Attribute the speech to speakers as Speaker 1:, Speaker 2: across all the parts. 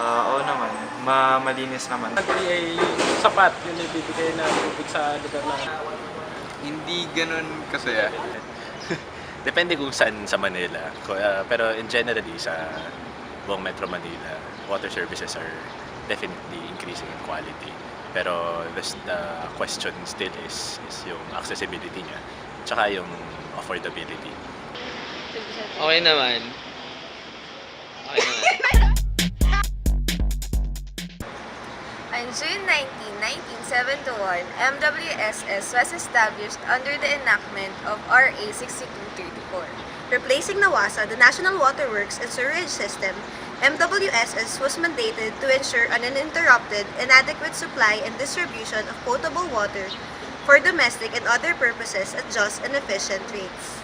Speaker 1: Oo naman, malinis naman.
Speaker 2: Agree ay sapat yung ibibigay na tubig sa lugar namin.
Speaker 3: Hindi ganun kasaya.
Speaker 4: Depende kung saan sa Manila. Pero in generally, sa buong Metro Manila, water services are definitely increasing in quality. Pero the question still is yung accessibility niya, tsaka yung affordability.
Speaker 5: Okay naman.
Speaker 6: On June 19, 1971, MWSS was established under the enactment of RA 6234. Replacing NAWASA, the National Waterworks and Sewerage System, MWSS was mandated to ensure an uninterrupted and adequate supply and distribution of potable water for domestic and other purposes at just and efficient rates.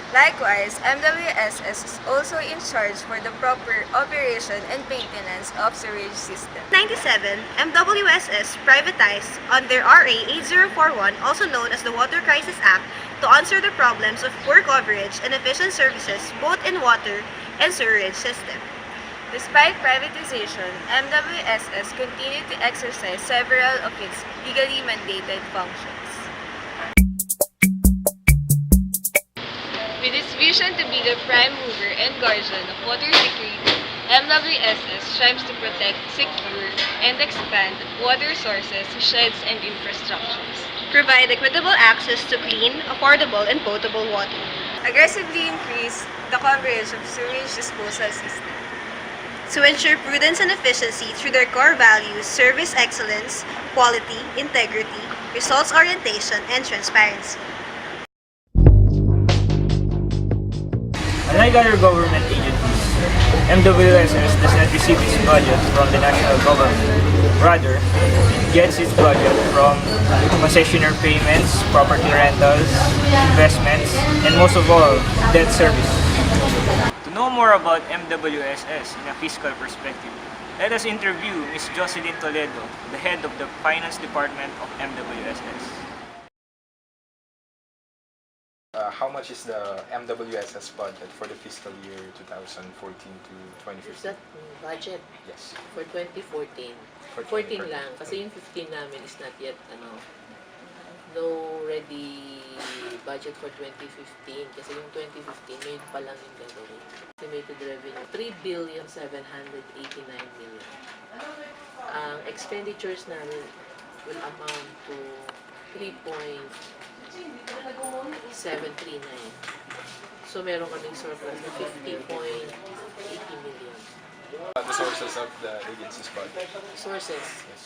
Speaker 6: Likewise, MWSS is also in charge for the proper operation and maintenance of sewage system. 97, MWSS privatized under RA 8041, also known as the Water Crisis Act, to answer the problems of poor coverage and efficient services both in water and sewerage system. Despite privatization, MWSS continued to exercise several of its legally mandated functions. With its vision to be the prime mover and guardian of water security, MWSS strives to protect, secure, and expand water sources, sheds, and infrastructures. Provide equitable access to clean, affordable, and potable water. Aggressively increase the coverage of sewage disposal system. To ensure prudence and efficiency through their core values, service excellence, quality, integrity, results orientation, and transparency.
Speaker 7: Unlike other government agencies, MWSS does not receive its budget from the national government. Rather, it gets its budget from concessionaire payments, property rentals, investments, and most of all, debt service. To know more about MWSS in a fiscal perspective, let us interview Ms. Jocelyn Toledo, the head of the Finance Department of MWSS.
Speaker 3: How much is the MWSS budget for the fiscal year 2014 to 2015?
Speaker 8: Is that budget?
Speaker 3: Yes.
Speaker 8: For 2014.
Speaker 3: For
Speaker 8: 14
Speaker 3: 2014.
Speaker 8: lang. Kasi yung 15 namin is not yet, no ready budget for 2015. Kasi yung 2015, ngayon pa lang yung gagawin. Estimated revenue, 3,789,000,000. Ang expenditures namin will amount to 3.739. So meron kaming surplus na 50.80 million.
Speaker 3: The sources of the agency's budget?
Speaker 8: Sources.
Speaker 3: Yes.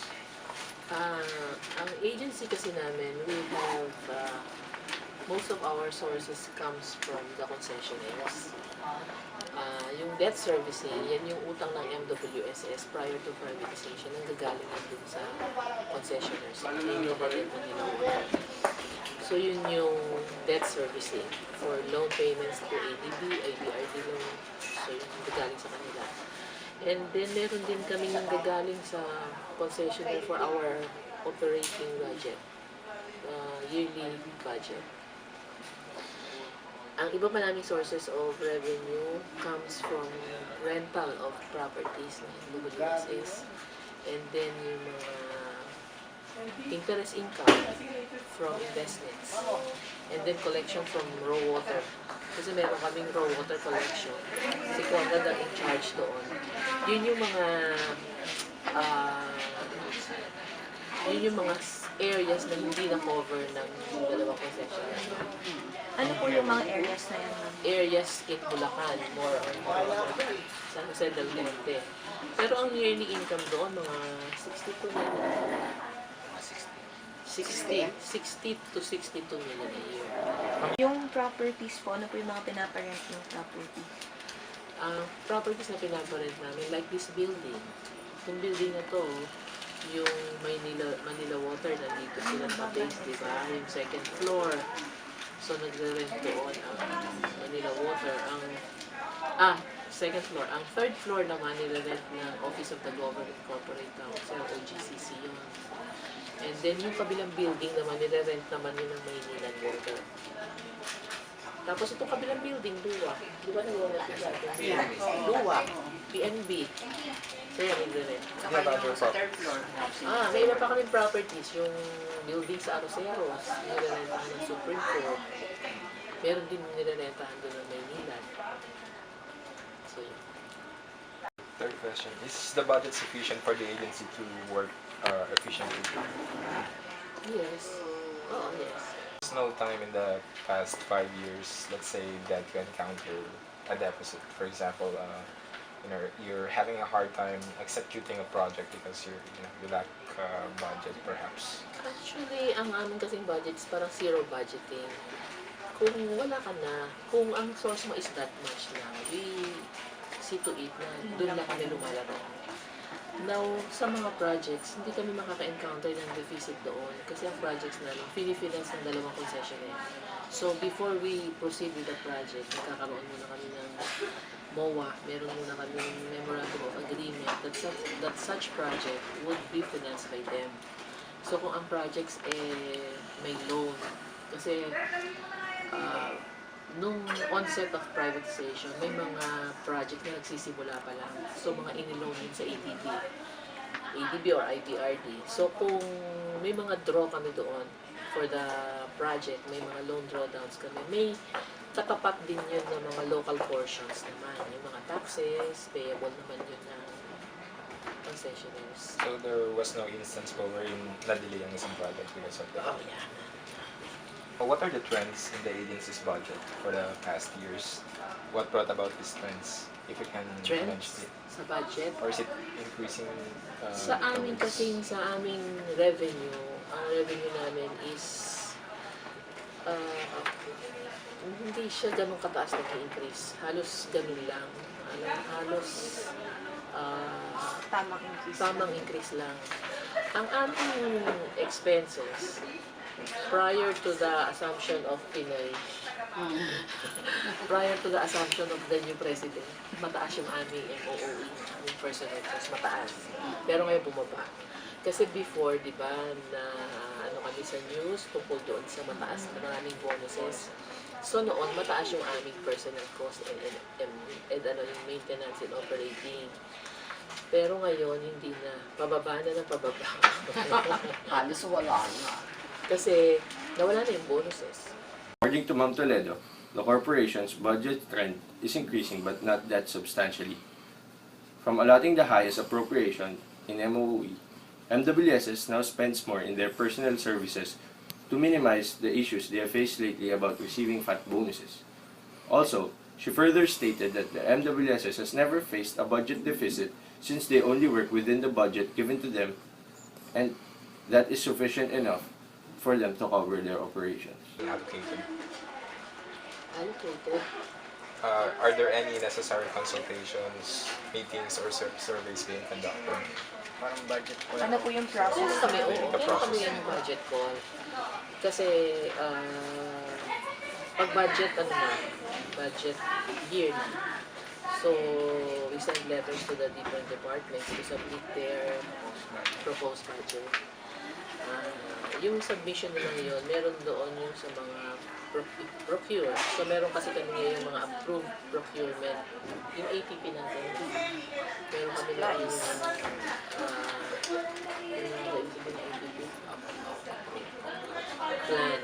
Speaker 8: Ang agency kasi namin, we have, most of our sources comes from the concessionaires. Yung debt servicing, yan yung utang ng MWSS prior to privatization, ang gagaling yan dun sa concessionaires. So yun yung debt servicing for loan payments to ADB, IBRD loan. So yun yung gagaling sa kanila. And then meron din kami yung gagaling sa concessionaire for our operating budget, yearly budget. Ang iba pa naming sources of revenue comes from rental of properties ng MWSS, and then yung mga interest income from investments, and then collection from raw water. Kasi meron kaming raw water collection. Si Conrad ang in charge doon. Yun yung mga areas na hindi na-cover ng dalawang concession.
Speaker 6: Ano po yung mga areas na yan?
Speaker 8: Areas in Bulacan, more on San Jose del Monte. Pero ang yearly income doon, mga 62 million. 60 to 62 million a year.
Speaker 6: Yung properties po, ano po yung mga pinaparent ng property?
Speaker 8: Properties na pinaparent namin, like this building. Itong building na to, yung Manila Water, nandito sila naka-base, di ba? Yung second floor. So, nagre-rent doon ang Manila Water. Second floor. Ang third floor naman, nire-rent ng Office of the Government Corporate Council, OGCC yun. And then, yung kabilang building naman, nire-rent naman yun ng Manila Water. Tapos itong kabilang building, luwa. Di ba nag-rent natin? Luwa. PNB. So yan, nag-rent. May iba pa kami properties. Yung building sa Aroseros, nire-rentahan ng Supreme Court. Meron din nire-rentahan doon ng Maynila. So yun.
Speaker 3: Third question, is the budget sufficient for the agency to work efficiently?
Speaker 8: Yes. Oh, yes.
Speaker 3: There's no time in the past 5 years, let's say, that you encounter a deficit. For example, you're having a hard time executing a project because you lack budget, perhaps.
Speaker 8: Actually, ang amin kasing budget is parang zero budgeting. Kung wala ka na, kung ang source mo is that much na, we see to it na doon lang kami lumalaro. Now, sa mga projects, hindi kami makaka-encounter ng deficit doon kasi ang projects namin, fini-finance ng dalawang concessionaire. So, before we proceed with the project, nagkakaroon muna kami ng MOA, meron muna kami ng Memorandum of Agreement that such project would be financed by them. So, kung ang projects may loan, kasi nung onset of privatization, may mga project na nagsisimula pa lang. So, mga iniloan din sa ADB or IBRD. So, kung may mga draw kami doon for the project, may mga loan drawdowns kami, may katapat din yun ng mga local portions naman. Yung mga taxes, payable naman yun ng concessionaires.
Speaker 3: So there was no instance po wherein na-delay ang isang project because of that?
Speaker 8: Oh, yeah.
Speaker 3: What are the trends in the agency's budget for the past years? What brought about these trends? If you can
Speaker 8: Trends
Speaker 3: mention it.
Speaker 8: sa budget?
Speaker 3: Or is it increasing?
Speaker 8: Sa amin kasi, sa aming revenue, ang revenue namin is hindi siya ganun kataas na increase. Halos ganun lang. Halos tamang increase lang. Ang aming expenses, prior to the assumption of Pinoy, prior to the assumption of the new president, mataas yung aming MOOE, yung personnel cost, mataas. Pero ngayon bumaba. Kasi before, di ba, na kami sa news tungkol doon sa mataas na maraming bonuses. So noon, mataas yung aming personnel cost and yung maintenance and operating. Pero ngayon, hindi na. Pababa na ng pababa.
Speaker 9: Halos wala na.
Speaker 8: Kasi nawala na yung bonuses.
Speaker 10: According to Ma'am Toledo, the corporation's budget trend is increasing but not that substantially. From allotting the highest appropriation in MOE, MWSS now spends more in their personnel services to minimize the issues they have faced lately about receiving fat bonuses. Also, she further stated that the MWSS has never faced a budget deficit since they only work within the budget given to them, and that is sufficient enough for them to cover their operations.
Speaker 3: Allocated.
Speaker 8: Allocated.
Speaker 3: Are there any necessary consultations, meetings, or surveys being conducted?
Speaker 1: Parang budget po.
Speaker 9: Ano po yung process?
Speaker 8: Meron kami yung budget call. Kasi, pag budget, budget year na. So, we send letters to the different departments to submit their proposed budget. Yung submission nila ngayon, meron doon yung sa mga procure. So, meron kasi kami ngayon yung mga approved procurement. Yung ATP natin, meron kami na yung plan.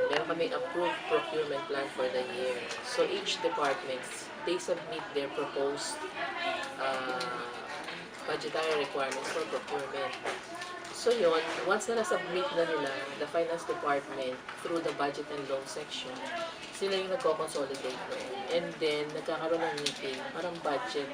Speaker 8: Meron kami approved procurement plan for the year. So, each department, they submit their proposed budgetary requirements for procurement. So yun, once na na-submit na nila, the finance department, through the budget and loan section, sila yung nagko-consolidate na yun. And then, nagkakaroon ng meeting, parang budget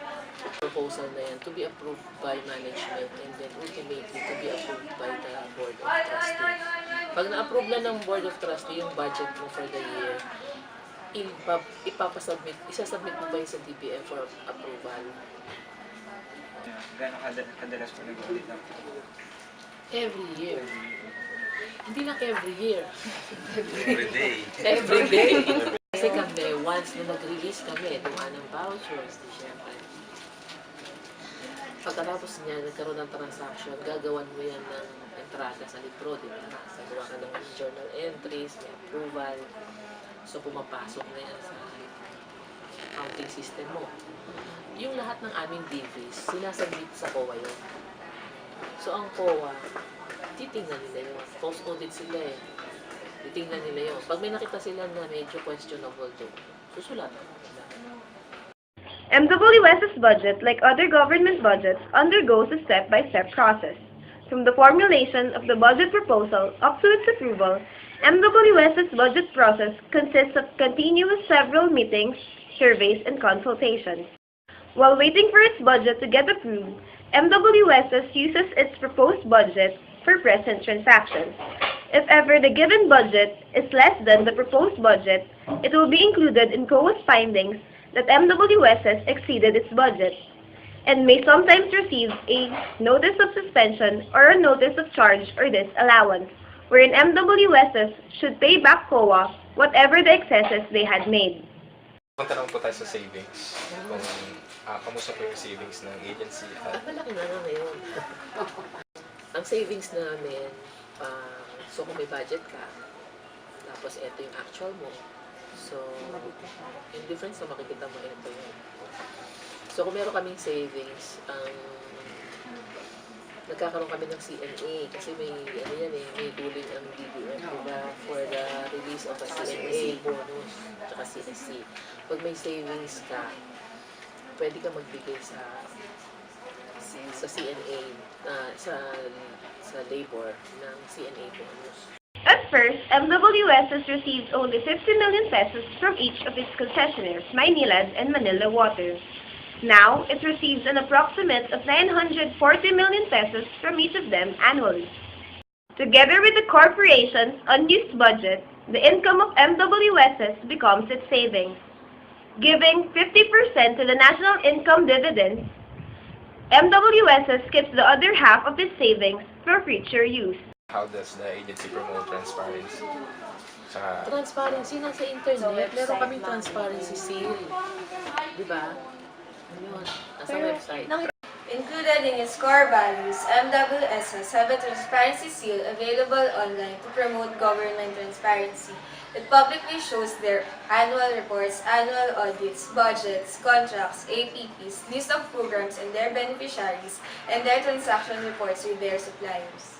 Speaker 8: proposal na yan to be approved by management and then ultimately to be approved by the Board of Trustees. Pag na-approve na ng Board of Trustees yung budget mo for the year, isasubmit mo ba yun sa DBM for approval?
Speaker 1: Gano'ng kadalas po nag-ulit na po?
Speaker 8: Every year. Hindi lang every year.
Speaker 4: Every day.
Speaker 8: Every day. Kasi kami, once na nag-release kami, dumaan ng vouchers, di syempre. Pagkatapos niya, nagkaroon ng transaction, gagawan mo yan ng entrada sa libro, di ba? Gagawa ka ng journal entries, may approval. So, pumapasok na yan sa accounting system mo. Yung lahat ng aming DVs, sinasubmit sa COA yun. So ang COA, titingnan nila yun. Post-audit sila eh. Titingnan nila yun. Pag may nakita sila na medyo questionable doon, susulatan nila.
Speaker 6: MWSS budget, like other government budgets, undergoes a step-by-step process. From the formulation of the budget proposal up to its approval, MWSS budget process consists of continuous several meetings, surveys, and consultations. While waiting for its budget to get approved, MWSS uses its proposed budget for present transactions. If ever the given budget is less than the proposed budget, it will be included in COA's findings that MWSS exceeded its budget, and may sometimes receive a notice of suspension or a notice of charge or disallowance, wherein MWSS should pay back COA whatever the excesses they had made.
Speaker 3: Punta lang po tayo sa savings. Kung kamusta po yung savings ng agency at
Speaker 8: Malaki na ngayon. Ang savings namin, so kung may budget ka, tapos ito yung actual mo, so yung difference na makikita mo, ito yun. So kung meron kaming savings, nagkakaroon kami ng CNA kasi may may ruling ang DBM for the release of a CNA bonus at CSC. Pag may savings ka, pwede ka magbigay sa CNA, sa labor ng CNA bonus.
Speaker 6: At first, MWSS received only 50 million pesos from each of its concessionaires, Maynilad and Manila Water. Now, it receives an approximate of 940 million pesos from each of them annually. Together with the corporation's unused budget, the income of MWSS becomes its savings. Giving 50% to the national income dividends, MWSS keeps the other half of its savings for future use.
Speaker 3: how does the agency promote transparency?
Speaker 8: Transparency, nasa internet, meron kaming transparency seal. Diba? Yun, nasa website.
Speaker 6: Included in its core values, MWSS have a transparency seal available online to promote government transparency. It publicly shows their annual reports, annual audits, budgets, contracts, APPs, list of programs and their beneficiaries, and their transaction reports with their suppliers.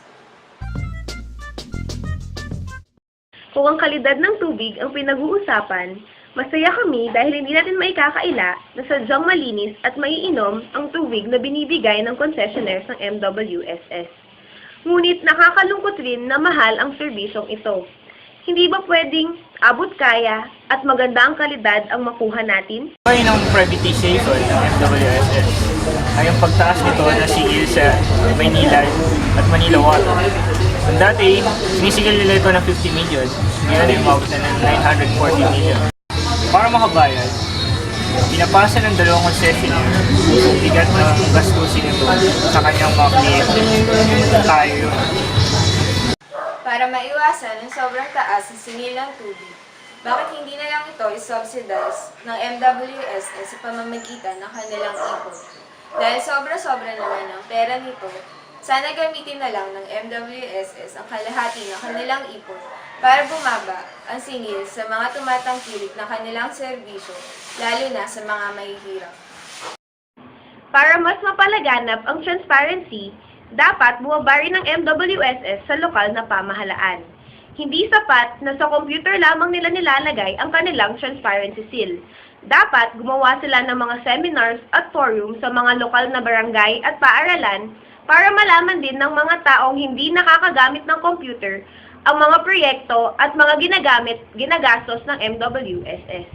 Speaker 6: Kung ang kalidad ng tubig ang pinag-uusapan, masaya kami dahil hindi natin maikakaila na sadyang malinis at maiinom ang tubig na binibigay ng concessionaires ng MWSS. Ngunit nakakalungkot rin na mahal ang serbisyong ito. Hindi ba pwedeng abot kaya at maganda ang kalidad ang makuha natin?
Speaker 7: Ngayon ng privatization ng MWSS ay ang pagtaas nito na sigil sa Maynilad at Manila Water. Ang dati, sinisigil nila ito ng 50 million, ngayon ay umabot na ng 940 million. Para makabayad, pinapasa ng dalawang concessionaire ang bigat ng gastusin nito sa kanyang mga kliyente. Tayo yun.
Speaker 6: Para maiwasan ang sobrang taas ng singil ng tubig, bakit hindi na lang ito i-subsidize ng MWSS sa pamamagitan ng kanilang ipon? Dahil sobra-sobra naman ang pera nito, sana gamitin na lang ng MWSS ang kalahati ng kanilang ipon para bumaba ang singil sa mga tumatangkilik na kanilang serbisyo, lalo na sa mga mahihirap. Para mas mapalaganap ang transparency, dapat bumaba rin ng MWSS sa lokal na pamahalaan. Hindi sapat na sa computer lamang nila nilalagay ang kanilang transparency seal. Dapat gumawa sila ng mga seminars at forum sa mga lokal na barangay at paaralan para malaman din ng mga taong hindi nakakagamit ng computer ang mga proyekto at mga ginagastos ng MWSS.